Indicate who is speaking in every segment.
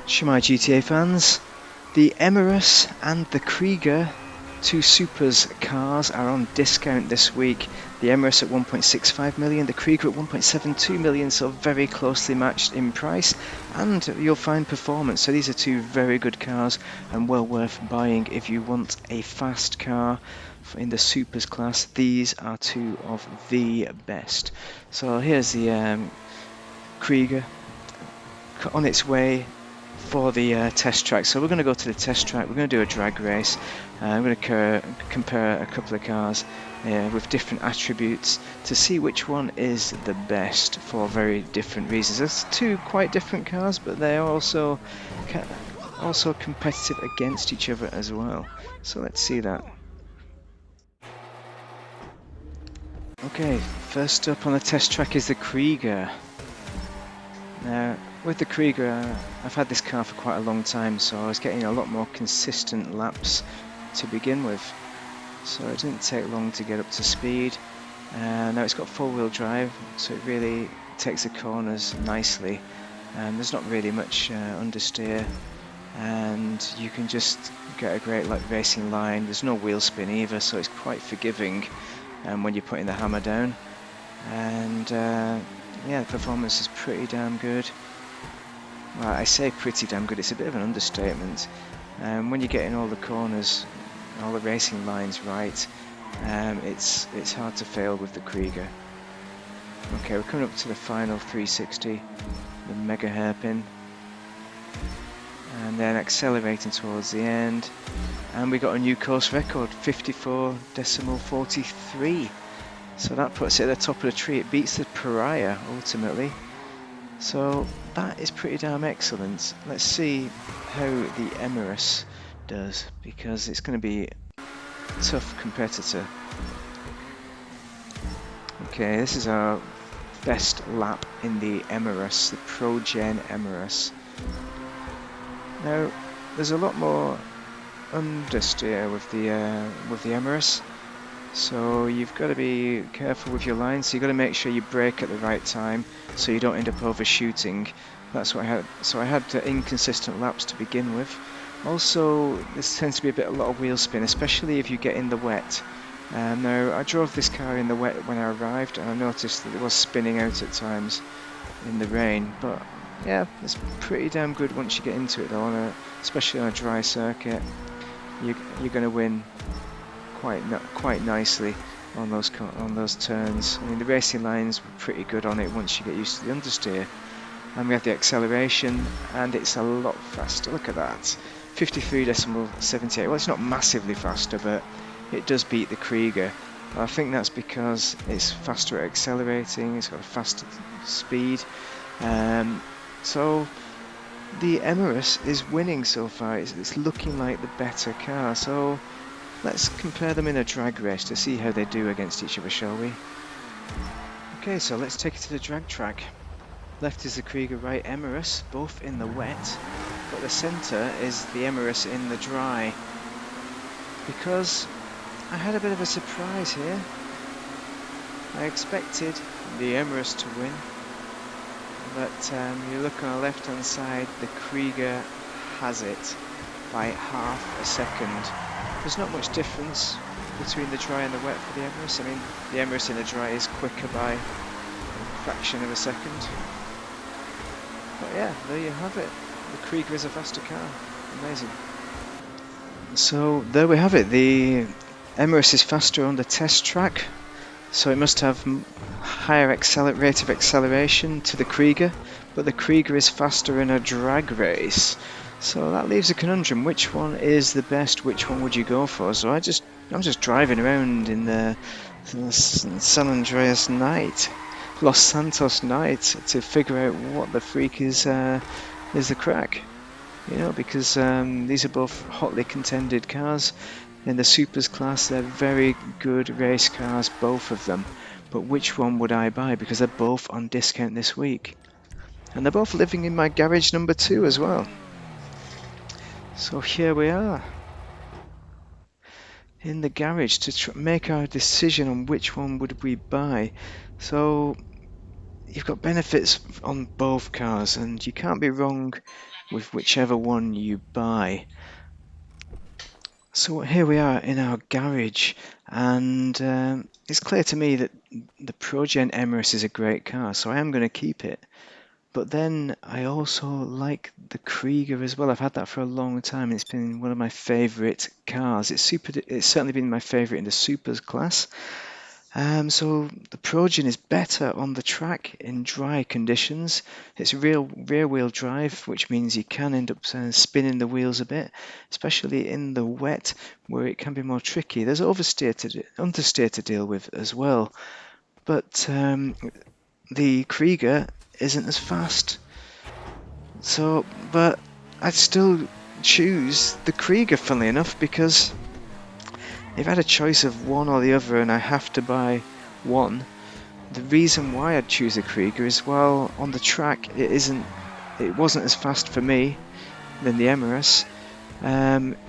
Speaker 1: Shemai GTA fans, the Emerus and the Krieger, two Supers cars, are on discount this week. The Emerus at 1.65 million, the Krieger at 1.72 million, so very closely matched in price, and you'll find performance. So these are two very good cars and well worth buying if you want a fast car in the Supers class. These are two of the best. So here's the Krieger on its way for the test track. So we're going to go to the test track, we're going to do a drag race. I'm going to compare a couple of cars with different attributes to see which one is the best for very different reasons. There's two quite different cars, but they're also competitive against each other as well. So let's see that. Okay, first up on the test track is the Krieger. Now, with the Krieger, I've had this car for quite a long time, so I was getting a lot more consistent laps to begin with. So it didn't take long to get up to speed. Now it's got four-wheel drive, so it really takes the corners nicely. There's not really much understeer, and you can just get a great racing line. There's no wheel spin either, so it's quite forgiving when you're putting the hammer down. And yeah, the performance is pretty damn good. Well, I say pretty damn good, it's a bit of an understatement. When you're getting all the corners, all the racing lines right, it's hard to fail with the Krieger. Okay, we're coming up to the final 360, the mega hairpin, and then accelerating towards the end, and we got a new course record, 54.43. So that puts it at the top of the tree. It beats the Pariah ultimately. So that is pretty damn excellent. Let's see how the Emerus does, because it's going to be a tough competitor. Okay, this is our best lap in the Emerus, the Progen Emerus. Now, there's a lot more understeer with the Emerus. So you've got to be careful with your lines, so you've got to make sure you brake at the right time so you don't end up overshooting. That's what I had. So I had inconsistent laps to begin with. Also, this tends to be a lot of wheel spin, especially if you get in the wet. Now, I drove this car in the wet when I arrived, and I noticed that it was spinning out at times in the rain. But yeah, it's pretty damn good once you get into it though, especially on a dry circuit. You're going to win quite nicely on those turns. I mean, the racing lines were pretty good on it once you get used to the understeer. And we have the acceleration, and it's a lot faster. Look at that, 53.78. Well, it's not massively faster, but it does beat the Krieger. I think that's because it's faster at accelerating, it's got a faster speed. So the Emerus is winning so far. It's looking like the better car. So let's compare them in a drag race to see how they do against each other, shall we? Okay, so let's take it to the drag track. Left is the Krieger, right Emerus, both in the wet, but the centre is the Emerus in the dry. Because I had a bit of a surprise here. I expected the Emerus to win, but you look on the left hand side, the Krieger has it by half a second. There's not much difference between the dry and the wet for the Emerus. I mean, the Emerus in the dry is quicker by a fraction of a second. But yeah, there you have it. The Krieger is a faster car. Amazing. So there we have it. The Emerus is faster on the test track, so it must have higher rate of acceleration to the Krieger, but the Krieger is faster in a drag race. So that leaves a conundrum. Which one is the best? Which one would you go for? So I'm just driving around in the San Andreas night, Los Santos night, to figure out what the freak is the crack. You know, because these are both hotly contended cars in the Supers class. They're very good race cars, both of them. But which one would I buy? Because they're both on discount this week, and they're both living in my garage number 2 as well. So here we are in the garage to make our decision on which one would we buy. So you've got benefits on both cars, and you can't be wrong with whichever one you buy. So here we are in our garage, and it's clear to me that the Progen Emerus is a great car, so I am going to keep it. But then I also like the Krieger as well. I've had that for a long time. It's been one of my favourite cars. It's certainly been my favourite in the supers class. So the Progen is better on the track in dry conditions. It's rear-wheel drive, which means you can end up spinning the wheels a bit, especially in the wet, where it can be more tricky. There's understeer to deal with as well, but the Krieger isn't as fast. So, but I'd still choose the Krieger, funnily enough, because if I had a choice of one or the other and I have to buy one, the reason why I'd choose a Krieger is, well, on the track it wasn't as fast for me than the Emerus.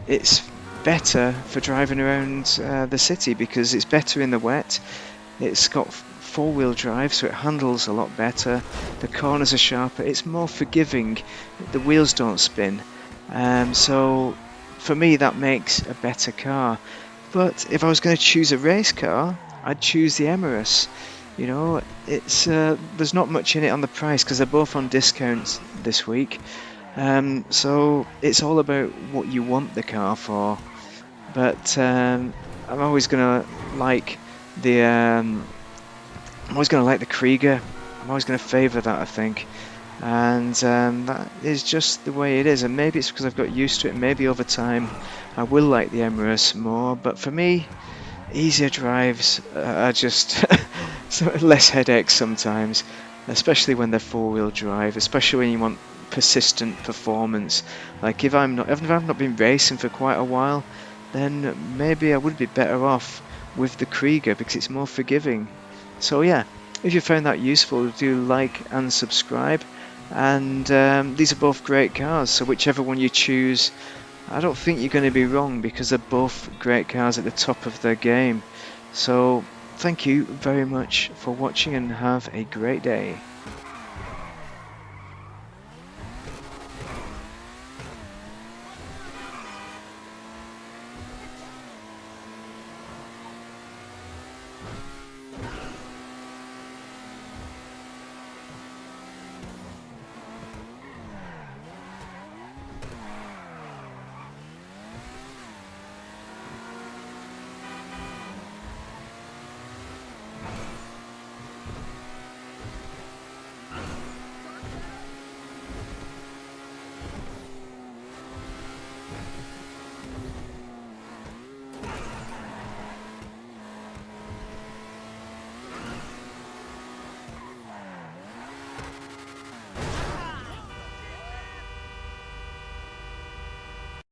Speaker 1: It's better for driving around the city because it's better in the wet. It's got four-wheel drive, so it handles a lot better. The corners are sharper. It's more forgiving. The wheels don't spin. So for me, that makes a better car. But if I was going to choose a race car, I'd choose the Emerus. You know, it's there's not much in it on the price because they're both on discounts this week. So it's all about what you want the car for. But I'm always going to like the Krieger. I'm always going to favour that, I think. And that is just the way it is. And maybe it's because I've got used to it. Maybe over time I will like the Emerus more. But for me, easier drives are just less headaches sometimes, especially when they're four-wheel drive, especially when you want persistent performance. Like if I've not been racing for quite a while, then maybe I would be better off with the Krieger because it's more forgiving. So yeah, if you found that useful, do like and subscribe. And these are both great cars, so whichever one you choose, I don't think you're going to be wrong because they're both great cars at the top of their game. So thank you very much for watching and have a great day.